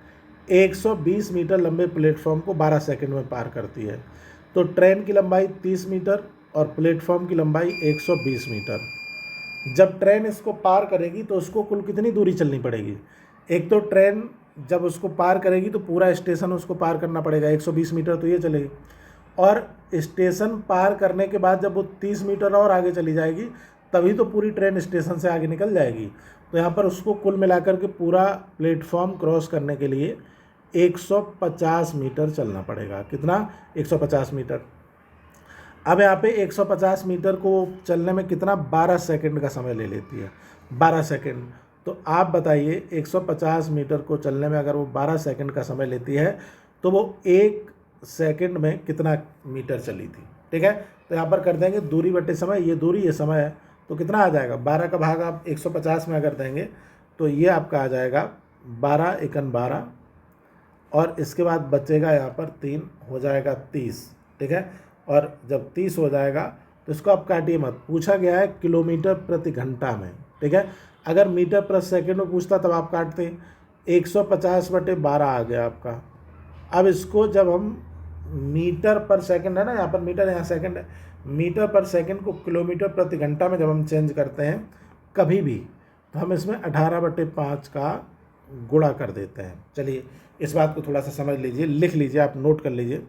120 मीटर लंबे प्लेटफॉर्म को 12 सेकंड में पार करती है। तो ट्रेन की लंबाई 30 मीटर और प्लेटफॉर्म की लंबाई 120 मीटर। जब ट्रेन इसको पार करेगी तो उसको कुल कितनी दूरी चलनी पड़ेगी। एक तो ट्रेन जब उसको पार करेगी तो पूरा स्टेशन उसको पार करना पड़ेगा, 120 मीटर तो ये चलेगी, और स्टेशन पार करने के बाद जब वो 30 मीटर और आगे चली जाएगी तभी तो पूरी ट्रेन स्टेशन से आगे निकल जाएगी। तो यहाँ पर उसको कुल मिलाकर के पूरा प्लेटफॉर्म क्रॉस करने के लिए 150 मीटर चलना पड़ेगा। कितना, 150 मीटर। अब यहाँ पे 150 मीटर को चलने में कितना, 12 सेकंड का समय ले लेती है, 12 सेकंड। तो आप बताइए 150 मीटर को चलने में अगर वो 12 सेकंड का समय लेती है तो वो 1 सेकंड में कितना मीटर चली थी। ठीक है, तो यहाँ पर कर देंगे दूरी बटे समय, ये दूरी ये समय है, तो कितना आ जाएगा, 12 का भाग आप 150 में अगर देंगे तो ये आपका आ जाएगा 12 एकन 12, और इसके बाद बचेगा यहाँ पर 3, हो जाएगा 30। ठीक है, और जब 30 हो जाएगा तो इसको आप काटिए मत। पूछा गया है किलोमीटर प्रति घंटा में, ठीक है। अगर मीटर प्रति सेकंड में पूछता तब आप काटते। 150/12 आ गया आपका। अब इसको जब हम मीटर पर सेकंड है ना, यहाँ पर मीटर यहाँ सेकंड है, मीटर पर सेकंड को किलोमीटर प्रति घंटा में जब हम चेंज करते हैं कभी भी, तो हम इसमें 18/5 का गुणा कर देते हैं। चलिए इस बात को थोड़ा सा समझ लीजिए, लिख लीजिए, आप नोट कर लीजिए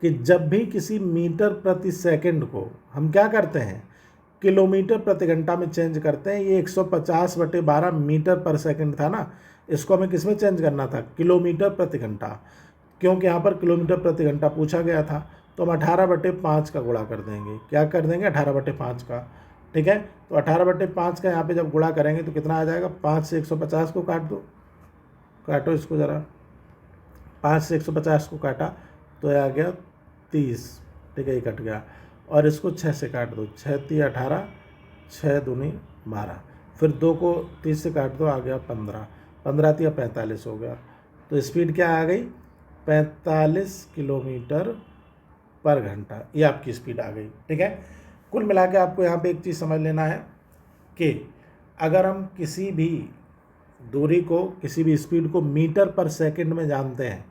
कि जब भी किसी मीटर प्रति सेकंड को हम क्या करते हैं, किलोमीटर प्रति घंटा में चेंज करते हैं। ये 150/12 मीटर पर सेकंड था ना, इसको हमें किस में चेंज करना था, किलोमीटर प्रति घंटा, क्योंकि यहाँ पर किलोमीटर प्रति घंटा पूछा गया था। तो हम 18/5 का गुणा कर देंगे। क्या कर देंगे, 18/5 का, ठीक है। तो 18/5 का यहाँ पे जब गुणा करेंगे तो कितना आ जाएगा, 5 से 150 को काट दो, काटो इसको ज़रा, 5 से 150 को काटा तो ये आ गया 30, ठीक है, ये कट गया। और इसको 6 से काट दो, 6 × 3 = 18, 6 दूनी 12, फिर 2 को 30 से काट दो, आ गया 15, 15 × 3 = 45 हो गया। तो स्पीड क्या आ गई, 45 किलोमीटर पर घंटा, ये आपकी स्पीड आ गई, ठीक है। कुल मिला के आपको यहाँ पे एक चीज़ समझ लेना है कि अगर हम किसी भी दूरी को, किसी भी स्पीड को मीटर पर सेकंड में जानते हैं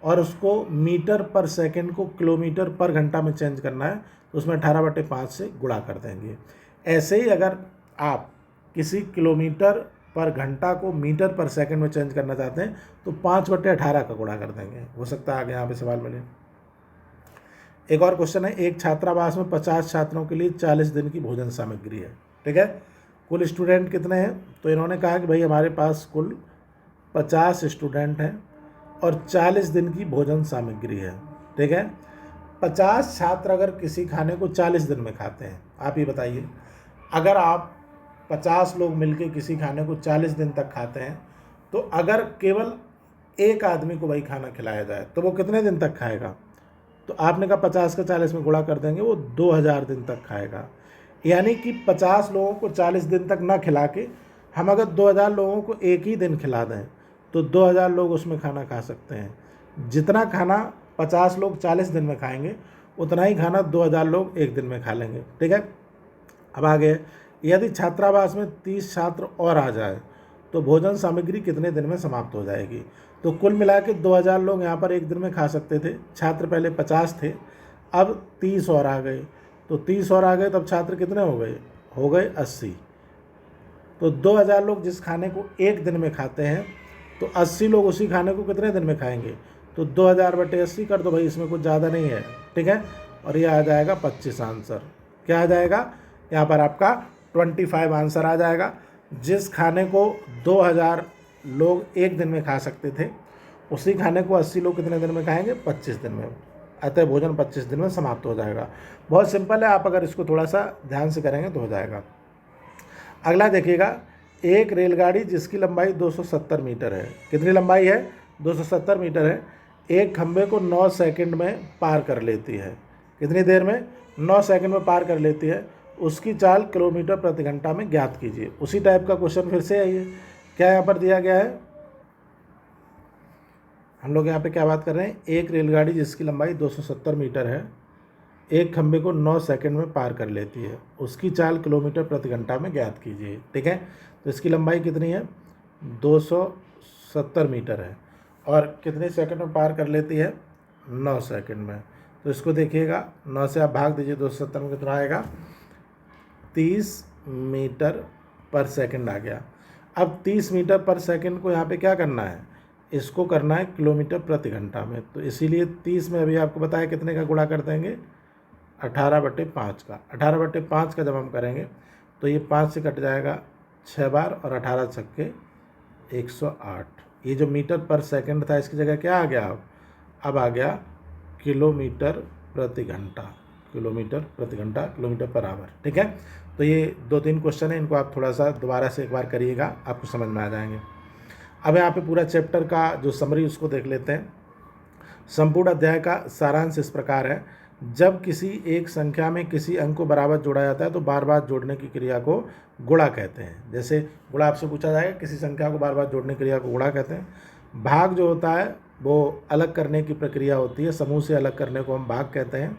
और उसको मीटर पर सेकंड को किलोमीटर पर घंटा में चेंज करना है, तो उसमें 18/5 से गुणा कर देंगे। ऐसे ही अगर आप किसी किलोमीटर पर घंटा को मीटर पर सेकंड में चेंज करना चाहते हैं तो 5/18 का गुणा कर देंगे। हो सकता है आगे यहाँ पे सवाल मिले। एक और क्वेश्चन है, एक छात्रावास में 50 छात्रों के लिए 40 दिन की भोजन सामग्री है, ठीक है। कुल स्टूडेंट कितने हैं, तो इन्होंने कहा कि भाई हमारे पास कुल 50 स्टूडेंट हैं और 40 दिन की भोजन सामग्री है, ठीक है। 50 छात्र अगर किसी खाने को 40 दिन में खाते हैं, आप ये बताइए, अगर आप 50 लोग मिलकर किसी खाने को 40 दिन तक खाते हैं, तो अगर केवल एक आदमी को वही खाना खिलाया जाए तो वो कितने दिन तक खाएगा, तो आपने कहा 50 का 40 में गुणा कर देंगे, वो 2000 दिन तक खाएगा। यानी कि 50 लोगों को 40 दिन तक ना खिला के हम अगर 2000 लोगों को एक ही दिन खिला दें तो 2000 लोग उसमें खाना खा सकते हैं। जितना खाना 50 लोग 40 दिन में खाएंगे उतना ही खाना 2000 लोग एक दिन में खा लेंगे, ठीक है। अब आगे, यदि छात्रावास में 30 छात्र और आ जाए तो भोजन सामग्री कितने दिन में समाप्त हो जाएगी। तो कुल मिला के 2000 लोग यहाँ पर एक दिन में खा सकते थे। छात्र पहले 50 थे, अब 30 और आ गए, तो 30 और आ गए, तब छात्र कितने हो गए 80। तो 2000 लोग जिस खाने को एक दिन में खाते हैं तो 80 लोग उसी खाने को कितने दिन में खाएंगे, तो 2000/80 कर दो भाई, इसमें कुछ ज़्यादा नहीं है, ठीक है। और ये आ जाएगा 25 आंसर। क्या आ जाएगा, यहाँ पर आपका 25 आंसर आ जाएगा। जिस खाने को 2000 लोग एक दिन में खा सकते थे उसी खाने को 80 लोग कितने दिन में खाएंगे, 25 दिन में। अतः भोजन 25 दिन में समाप्त हो जाएगा। बहुत सिंपल है, आप अगर इसको थोड़ा सा ध्यान से करेंगे तो हो जाएगा। अगला देखिएगा, एक रेलगाड़ी जिसकी लंबाई 270 मीटर है, कितनी लंबाई है, 270 मीटर है, एक खंभे को 9 सेकंड में पार कर लेती है। कितनी देर में, 9 सेकंड में पार कर लेती है। उसकी चाल किलोमीटर प्रति घंटा में ज्ञात कीजिए। उसी टाइप का क्वेश्चन फिर से आइए, क्या यहाँ पर दिया गया है, हम लोग यहाँ पे क्या बात कर रहे हैं, एक रेलगाड़ी जिसकी लंबाई 270 मीटर है, एक खंभे को 9 सेकंड में पार कर लेती है, उसकी चाल किलोमीटर प्रति घंटा में ज्ञात कीजिए, ठीक है। तो इसकी लंबाई कितनी है, 270 मीटर है और कितने सेकंड में पार कर लेती है, 9 सेकंड में। तो इसको देखिएगा, 9 से आप भाग दीजिए, 270 में कितना आएगा, 30 मीटर पर सेकंड आ गया। अब 30 मीटर पर सेकंड को यहाँ पे क्या करना है, इसको करना है किलोमीटर प्रति घंटा में। तो इसीलिए 30 में अभी आपको बताया कितने का गुणा कर देंगे, 18/5 का। 18/5 का जब हम करेंगे तो ये 5 से कट जाएगा 6 बार और 18 छक्के 108। ये जो मीटर पर सेकंड था इसकी जगह क्या आ गया, अब आ गया किलोमीटर प्रति घंटा, किलोमीटर प्रति घंटा, किलोमीटर पर आवर, ठीक है। तो ये 2-3 क्वेश्चन है, इनको आप थोड़ा सा दोबारा से एक बार करिएगा, आपको समझ में आ जाएंगे। अब यहाँ पे पूरा चैप्टर का जो समरी उसको देख लेते हैं। संपूर्ण अध्याय का सारांश इस प्रकार है, जब किसी एक संख्या में किसी अंक को बराबर जोड़ा जाता है तो बार बार जोड़ने की क्रिया को गुणा कहते हैं। जैसे गुणा आपसे पूछा जाएगा, किसी संख्या को बार बार जोड़ने की क्रिया को गुणा कहते हैं। भाग जो होता है वो अलग करने की प्रक्रिया होती है, समूह से अलग करने को हम भाग कहते हैं।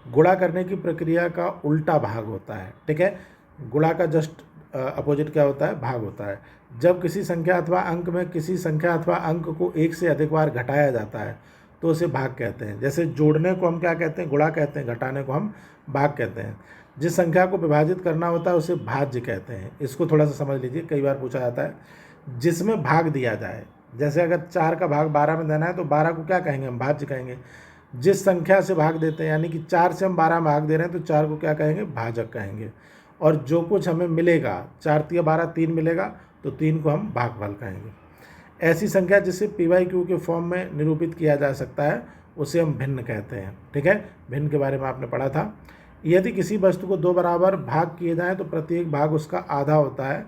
गुणा करने की प्रक्रिया का उल्टा भाग होता है, ठीक है। गुणा का जस्ट अपोजिट क्या होता है, भाग होता है। जब किसी संख्या अथवा अंक में किसी संख्या अथवा अंक को एक से अधिक बार घटाया जाता है तो उसे भाग कहते हैं। जैसे जोड़ने को हम क्या कहते हैं, गुणा कहते हैं, घटाने को हम भाग कहते हैं। जिस संख्या को विभाजित करना होता है उसे भाज्य कहते हैं। इसको थोड़ा सा समझ लीजिए, कई बार पूछा जाता है। जिसमें भाग दिया जाए, जैसे अगर 4 का भाग 12 में देना है तो 12 को क्या कहेंगे, हम भाज्य कहेंगे। जिस संख्या से भाग देते हैं, यानी कि 4 से हम 12 भाग दे रहे हैं तो 4 को क्या कहेंगे, भाजक कहेंगे। और जो कुछ हमें मिलेगा, 4 तिया 12, 3 मिलेगा तो 3 को हम भागफल कहेंगे। ऐसी संख्या जिसे p/q के फॉर्म में निरूपित किया जा सकता है उसे हम भिन्न कहते हैं, ठीक है। भिन्न के बारे में आपने पढ़ा था। यदि किसी वस्तु को 2 बराबर भाग किए जाएँ तो प्रत्येक भाग उसका आधा होता है।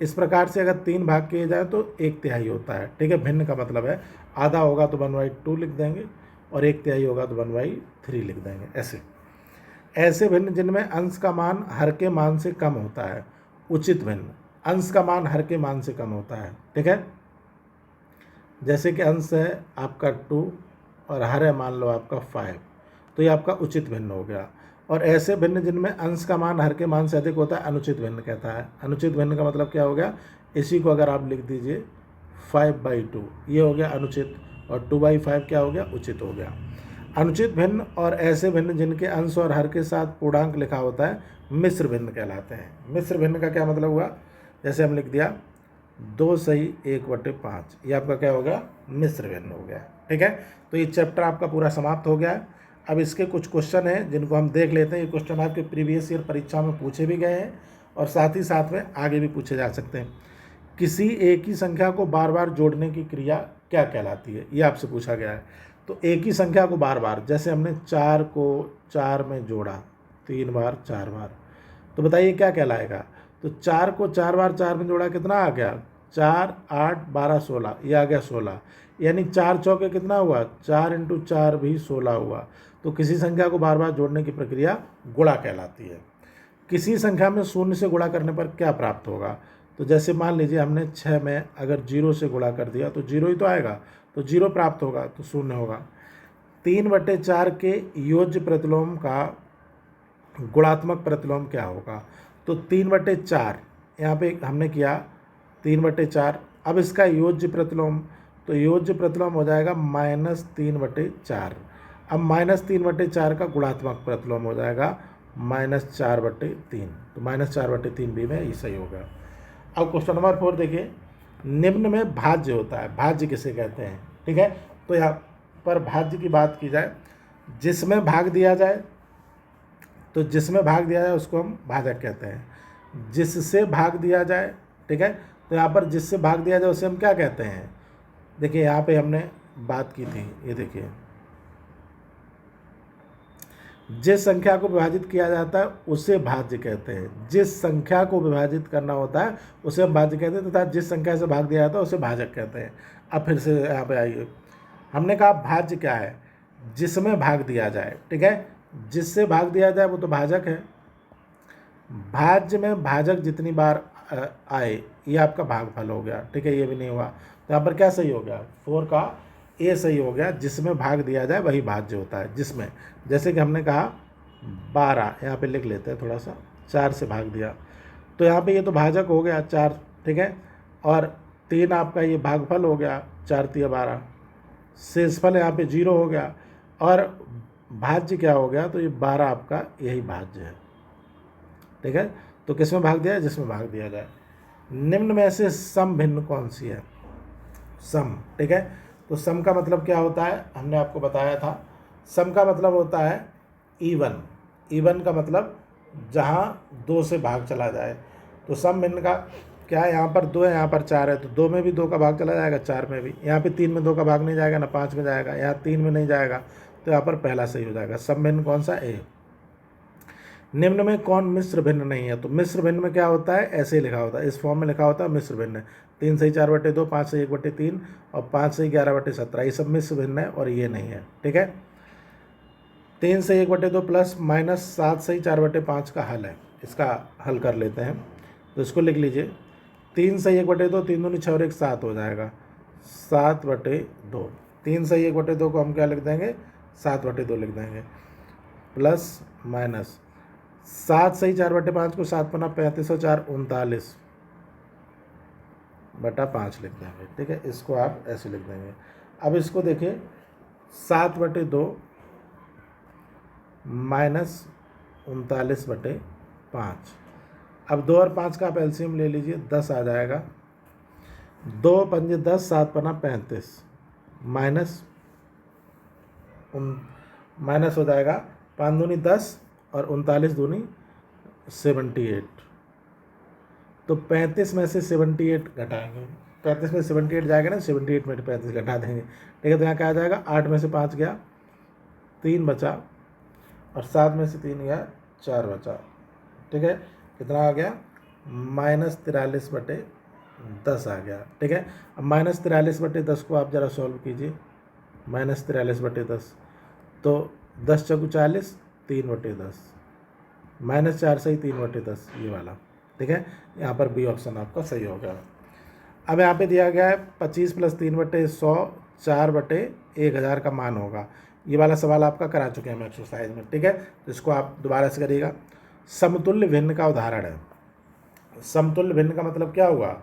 इस प्रकार से अगर 3 भाग किए जाएँ तो 1/3 होता है, ठीक है। भिन्न का मतलब है आधा होगा तो 1/2 लिख देंगे और 1/3 होगा तो 1/3 लिख देंगे। ऐसे भिन्न जिनमें अंश का मान हर के मान से कम होता है, उचित भिन्न। अंश का मान हर के मान से कम होता है, ठीक है। जैसे कि अंश है आपका 2 और हर है मान लो आपका 5, तो ये आपका उचित भिन्न हो गया। और ऐसे भिन्न जिनमें अंश का मान हर के मान से अधिक होता है अनुचित भिन्न कहता है। अनुचित भिन्न का मतलब क्या हो गया, इसी को अगर आप लिख दीजिए 5/2, ये हो गया अनुचित, और 2/5 क्या हो गया, उचित हो गया। अनुचित भिन्न और ऐसे भिन्न जिनके अंश और हर के साथ पूर्णांक लिखा होता है मिश्र भिन्न कहलाते हैं। मिश्र भिन्न का क्या मतलब हुआ, जैसे हम लिख दिया 2 सही 1/5, ये आपका क्या हो गया, मिश्र भिन्न हो गया, ठीक है। तो ये चैप्टर आपका पूरा समाप्त हो गया है। अब इसके कुछ क्वेश्चन हैं जिनको हम देख लेते हैं। ये क्वेश्चन आपके प्रीवियस ईयर परीक्षा में पूछे भी गए हैं और साथ ही साथ में आगे भी पूछे जा सकते हैं। किसी एक ही संख्या को बार बार जोड़ने की क्रिया क्या कहलाती है, ये आपसे पूछा गया है। तो एक ही संख्या को बार बार, जैसे हमने 4 को 4 में जोड़ा 3 बार 4 बार, तो बताइए क्या कहलाएगा। तो 4 को 4 बार 4 में जोड़ा, कितना आ गया, 4 8 12 16, ये आ गया 16। यानी 4 चौके कितना हुआ, 4 × 4 भी 16 हुआ। तो किसी संख्या को बार बार जोड़ने की प्रक्रिया गुणा कहलाती है। किसी संख्या में 0 से गुणा करने पर क्या प्राप्त होगा। तो जैसे मान लीजिए हमने 6 में अगर 0 से गुणा कर दिया तो 0 ही तो आएगा, तो 0 प्राप्त होगा, तो 0 होगा। 3/4 के योज्य प्रतिलोम का गुणात्मक प्रतिलोम क्या होगा। तो 3/4 यहाँ पे हमने किया 3/4। अब इसका योज्य प्रतिलोम, तो योज्य प्रतिलोम हो जाएगा -3/4। अब -3/4 का गुणात्मक प्रतिलोम हो जाएगा -4/3। तो -4/3 भी में ये सही हो गया। अब क्वेश्चन नंबर 4 देखिए, निम्न में भाज्य होता है, भाज्य किसे कहते हैं, ठीक है। तो यहाँ पर भाज्य की बात की जाए, जिसमें भाग दिया जाए, तो जिसमें भाग दिया जाए उसको हम भाजक कहते हैं। जिससे भाग दिया जाए, ठीक है, तो यहाँ पर जिससे भाग दिया जाए उसे हम क्या कहते हैं। देखिए यहाँ पे हमने बात की थी, ये देखिए, जिस संख्या को विभाजित किया जाता है उसे भाज्य कहते हैं। जिस संख्या को विभाजित करना होता है उसे हम भाज्य कहते हैं, तथा जिस संख्या से भाग दिया जाता है उसे भाजक कहते हैं। अब फिर से यहाँ पे आइए, हमने कहा भाज्य क्या है, जिसमें भाग दिया जाए, ठीक है। जिससे भाग दिया जाए वो तो भाजक है। भाज्य में भाजक जितनी बार आए ये आपका भागफल हो गया, ठीक है। ये भी नहीं हुआ, तो यहाँ पर क्या सही हो गया, 4 का ए सही हो गया। जिसमें भाग दिया जाए वही भाज्य होता है। जिसमें, जैसे कि हमने कहा 12, यहाँ पे लिख लेते हैं थोड़ा सा, 4 से भाग दिया तो यहाँ पे ये तो भाजक हो गया 4, ठीक है। और 3 आपका ये भागफल हो गया, 4 तिया 12। शेषफल यहाँ पे 0 हो गया और भाज्य क्या हो गया, तो ये 12 आपका यही भाज्य है, ठीक है। तो किस में भाग दिया है, जिसमें भाग दिया जाए। निम्न में से सम भिन्न कौन सी है, सम, ठीक है। तो सम का मतलब क्या होता है, हमने आपको बताया था। सम का मतलब होता है इवन। इवन का मतलब जहाँ 2 से भाग चला जाए। तो सम भिन्न का क्या है, यहाँ पर 2 है, यहाँ पर 4 है, तो 2 में भी 2 का भाग चला जाएगा, 4 में भी। यहाँ पे 3 में 2 का भाग नहीं जाएगा, ना 5 में जाएगा, यहाँ 3 में नहीं जाएगा, तो यहाँ पर पहला सही हो जाएगा। सम भिन्न कौन सा, ए। निम्न में कौन मिश्र भिन्न नहीं है। तो मिश्र भिन्न में क्या होता है, ऐसे ही लिखा होता है, इस फॉर्म में लिखा होता है मिश्र भिन्न। 3 सही 4/2, 5 सही 1/3 और 5 सही 11/17, ये सब मिश्र भिन्न है और ये नहीं है, ठीक है। 3 सही 1/2 प्लस माइनस 7 सही 4/5 का हल है। इसका हल कर लेते हैं, तो इसको लिख लीजिए। 3 सही 1/2, 3 दूनी 6 और 1 7 हो जाएगा, 7/2। 3 सही 1/2 को हम क्या लिख देंगे, 7/2 लिख देंगे। प्लस माइनस 7 सही 4/5 को 7 पन्ना 35 और 4 39/5 लिख देंगे। ठीक है, इसको आप ऐसे लिख देंगे। अब इसको देखिए 7/2 माइनस 39/5। अब 2 और 5 का आप एलसीएम ले लीजिए, 10 आ जाएगा। 2 पंजे 10, 7 पन्ना 35 माइनस माइनस हो जाएगा 5 दूनी 10 और 39 दूनी 78। तो 35 में से 78 घटाएंगे, 35 में 78 जाएगा ना, 78 में 35 घटा देंगे। ठीक है, तो यहाँ क्या आ जाएगा, 8 में से 5 गया, 3 बचा, और 7 में से 3 गया, 4 बचा। ठीक है, कितना आ गया, -43/10 आ गया। ठीक है, अब -43/10 को आप ज़रा सॉल्व कीजिए। -43/10 तो 10 चौको 40, 3/10 -4 सही 3/10 ये वाला। ठीक है, यहाँ पर बी ऑप्शन आपका सही हो गया। अब यहाँ पे दिया गया है 25 + 3/100 4/1000 का मान होगा। ये वाला सवाल आपका करा चुके हैं हम एक्सरसाइज में। ठीक है, तो इसको आप दोबारा से करिएगा। समतुल्य भिन्न का उदाहरण है। समतुल्य भिन्न का मतलब क्या हुआ,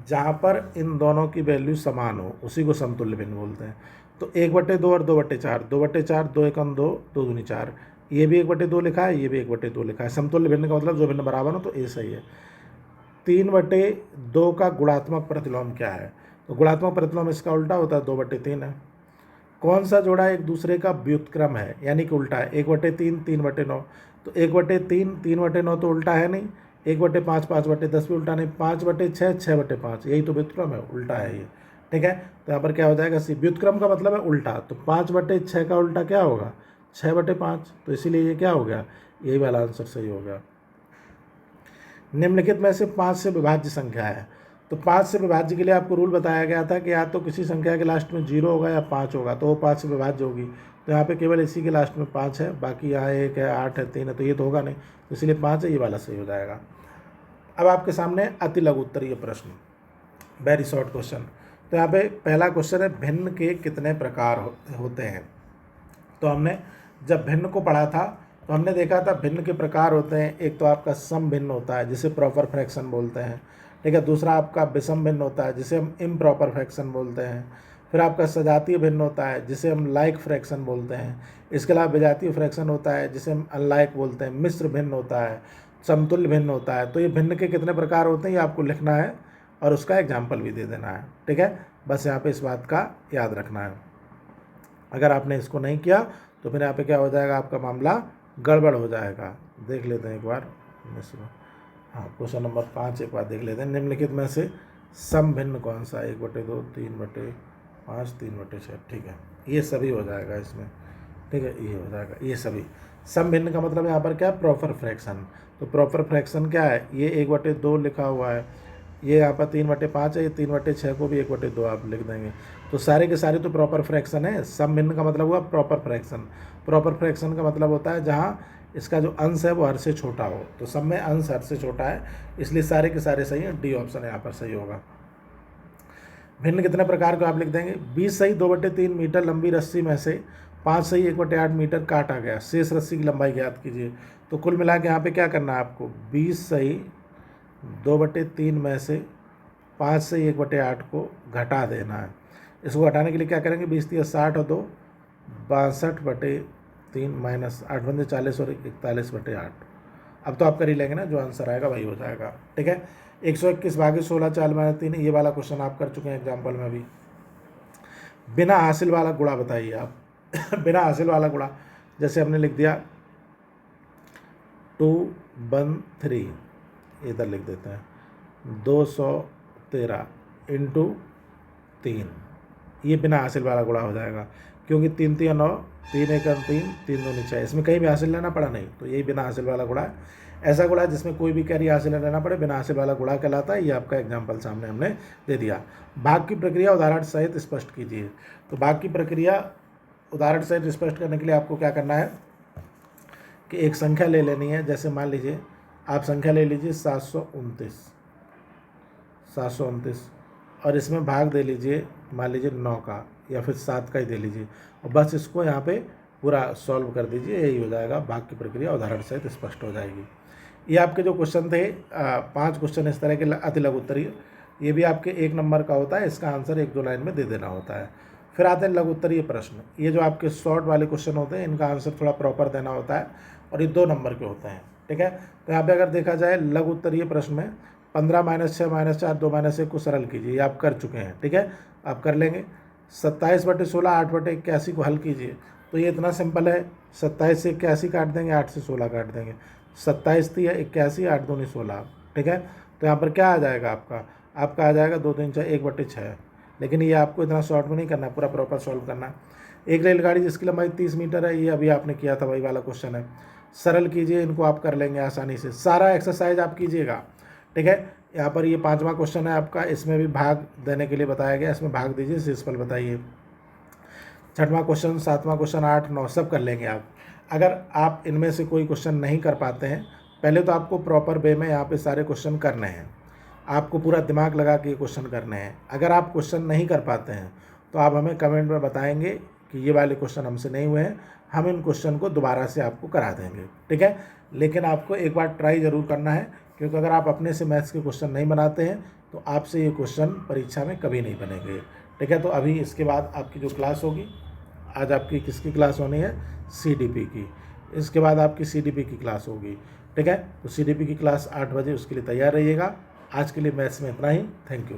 जहाँ पर इन दोनों की वैल्यू समान हो उसी को समतुल्य भिन्न बोलते हैं। तो 1/2 और 2/4, 2/4 2 × 2 2 दूनी 4, ये भी 1/2 लिखा है, ये भी 1/2 लिखा है। समतुल्य भिन्न का मतलब जो भिन्न बराबर हो, तो ए सही है। 3/2 का गुणात्मक प्रतिलोम क्या है, तो गुणात्मक प्रतिलोम इसका उल्टा होता है, 2/3 है। कौन सा जोड़ा एक दूसरे का व्युत्क्रम है, यानी कि उल्टा है, 1/3 3/9, तो 1/3 3/9 तो उल्टा है नहीं, 1/5 5/10 भी उल्टा नहीं, 5/6 6/5 यही तो व्युत्क्रम है, उल्टा है ये। ठीक है, तो यहाँ पर क्या हो जाएगा, सी व्युत्क्रम का मतलब है उल्टा, तो 5/6 का उल्टा क्या होगा, 6/5, तो इसीलिए ये क्या हो गया, यही वाला आंसर सही हो गया। निम्नलिखित में से 5 से विभाज्य संख्या है, तो 5 से विभाज्य के लिए आपको रूल बताया गया था कि या तो किसी संख्या के लास्ट में 0 होगा या 5 होगा, तो वो 5 से विभाज्य होगी। तो यहाँ पे केवल इसी के लास्ट में 5 है, बाकी यहाँ 1 है 8 है 3 है, तो ये तो होगा नहीं, तो इसलिए 5 है, ये वाला सही हो जाएगा। अब आपके सामने अति लघु उत्तरीय प्रश्न, वेरी शॉर्ट क्वेश्चन। तो यहाँ पे पहला क्वेश्चन है, भिन्न के कितने प्रकार होते हैं। तो हमने जब भिन्न को पढ़ा था तो हमने देखा था भिन्न के प्रकार होते हैं। एक तो आपका सम भिन्न होता है जिसे प्रॉपर फ्रैक्शन बोलते हैं। ठीक है, दूसरा आपका विषम भिन्न होता है जिसे हम इम्प्रॉपर फ्रैक्शन बोलते हैं। फिर आपका सजातीय भिन्न होता है जिसे हम लाइक फ्रैक्शन बोलते हैं। इसके अलावा विजातीय फ्रैक्शन होता है जिसे हम अनलाइक बोलते हैं। मिश्र भिन्न होता है, समतुल्य भिन्न होता है। तो ये भिन्न के कितने प्रकार होते हैं ये आपको लिखना है और उसका एग्जाम्पल भी दे देना है। ठीक है, बस यहाँ पे इस बात का याद रखना है। अगर आपने इसको नहीं किया तो फिर यहाँ पे क्या हो जाएगा, आपका मामला गड़बड़ हो जाएगा। देख लेते हैं एक बार, हाँ क्वेश्चन नंबर 5 एक बार देख लेते हैं। निम्नलिखित में से सम भिन्न कौन सा, 1/2 3/5 3/6। ठीक है, ये सभी हो जाएगा इसमें। ठीक है, ये हो जाएगा, ये सभी। सम भिन्न का मतलब यहाँ पर क्या है, प्रॉपर फ्रैक्शन। तो प्रॉपर फ्रैक्शन क्या है, ये 1/2 लिखा हुआ है, ये यहाँ पर 3/5 है, ये 3/6 को भी 1/2 आप लिख देंगे। तो सारे के सारे तो प्रॉपर फ्रैक्शन है। सम भिन्न का मतलब हुआ प्रॉपर फ्रैक्शन। प्रॉपर फ्रैक्शन का मतलब होता है जहाँ इसका जो अंश है वो हर से छोटा हो। तो सब में अंश हर से छोटा है, इसलिए सारे के सारे सही हैं। डी ऑप्शन यहाँ पर सही होगा। भिन्न कितने प्रकार को आप लिख देंगे, 20 सही 2/3 मीटर लंबी रस्सी में से 5 सही 1/8 मीटर काटा गया, शेष रस्सी की लंबाई ज्ञात कीजिए। तो कुल मिला के यहाँ पे क्या करना है आपको, 20 सही 2/3 में से 5 सही 1/8 को घटा देना है। इसको घटाने के लिए क्या करेंगे, 20 × 60 और 2 62/3 माइनस 8 × 40 और 41/8। अब तो आप कर ही लेंगे ना, जो आंसर आएगा वही हो जाएगा। ठीक है, 121 भागे 16 4 - 3, ये वाला क्वेश्चन आप कर चुके हैं एग्जाम्पल में भी। बिना हासिल वाला गुणा बताइए आप। बिना हासिल वाला गुणा जैसे हमने लिख दिया 213, इधर लिख देते हैं 213 × 3, ये बिना हासिल वाला गुणा हो जाएगा, क्योंकि 3 3 9 3 1 3 3 2 6, इसमें कहीं भी हासिल लेना पड़ा नहीं, तो यही बिना हासिल वाला गुणा है। ऐसा गुणा जिसमें कोई भी कैरी हासिल लेना पड़े बिना हासिल वाला गुणा कहलाता है। ये आपका एग्जाम्पल सामने हमने दे दिया। भाग की प्रक्रिया उदाहरण सहित स्पष्ट कीजिए। तो भाग की प्रक्रिया उदाहरण सहित स्पष्ट करने के लिए आपको क्या करना है कि एक संख्या ले लेनी है। जैसे मान लीजिए आप संख्या ले लीजिए 729 और इसमें भाग दे लीजिए मान लीजिए 9 का या फिर 7 का ही दे लीजिए, और बस इसको यहाँ पे पूरा सॉल्व कर दीजिए, यही हो जाएगा। भाग की प्रक्रिया उदाहरण सहित स्पष्ट हो जाएगी। ये आपके जो क्वेश्चन थे 5 क्वेश्चन इस तरह के अति लघु उत्तरीय, ये भी आपके 1 नंबर का होता है, इसका आंसर 1-2 लाइन में दे देना होता है। फिर आते हैं लघु उत्तरीय प्रश्न, ये जो आपके शॉर्ट वाले क्वेश्चन होते हैं इनका आंसर थोड़ा प्रॉपर देना होता है और ये 2 नंबर के होते हैं, ठीक है। तो यहाँ पे अगर देखा जाए लघु उत्तरीय प्रश्न में 15 - 6 - 4 2 - 1 को सरल कीजिए, ये आप कर चुके हैं, ठीक है, आप कर लेंगे। 27/16 8/81 को हल कीजिए, तो ये इतना सिंपल है, 27 से 81 काट देंगे, 8 से 16 काट देंगे, 27 थी 81, 8 दूनी 16, ठीक है। तो यहाँ पर क्या आ जाएगा आपका आ जाएगा 2 3 4 1/6। लेकिन ये आपको इतना शॉर्ट में नहीं करना, पूरा प्रॉपर सॉल्व करना। एक रेलगाड़ी जिसकी लंबाई 30 मीटर है, ये अभी आपने किया था, वही वाला क्वेश्चन है। सरल कीजिए, इनको आप कर लेंगे आसानी से, सारा एक्सरसाइज आप कीजिएगा, ठीक है। यहाँ पर ये 5वां क्वेश्चन है आपका, इसमें भी भाग देने के लिए बताया गया, इसमें भाग दीजिए, शेषफल बताइए। 6वां क्वेश्चन, 7वां क्वेश्चन, 8 9 सब कर लेंगे आप। अगर आप इनमें से कोई क्वेश्चन नहीं कर पाते हैं, पहले तो आपको प्रॉपर वे में यहाँ पे सारे क्वेश्चन करने हैं, आपको पूरा दिमाग लगा के ये क्वेश्चन करने हैं। अगर आप क्वेश्चन नहीं कर पाते हैं तो आप हमें कमेंट में बताएंगे कि ये वाले क्वेश्चन हमसे नहीं हुए हैं, हम इन क्वेश्चन को दोबारा से आपको करा देंगे, ठीक है। लेकिन आपको एक बार ट्राई ज़रूर करना है, क्योंकि अगर आप अपने से मैथ्स के क्वेश्चन नहीं बनाते हैं तो आपसे ये क्वेश्चन परीक्षा में कभी नहीं बनेंगे, ठीक है। तो अभी इसके बाद आपकी जो क्लास होगी, आज आपकी किसकी क्लास होनी है, CDP की, इसके बाद आपकी CDP की क्लास होगी, ठीक है। तो CDP की क्लास 8 बजे, उसके लिए तैयार रहिएगा। आज के लिए मैथ्स में इतना ही, थैंक यू।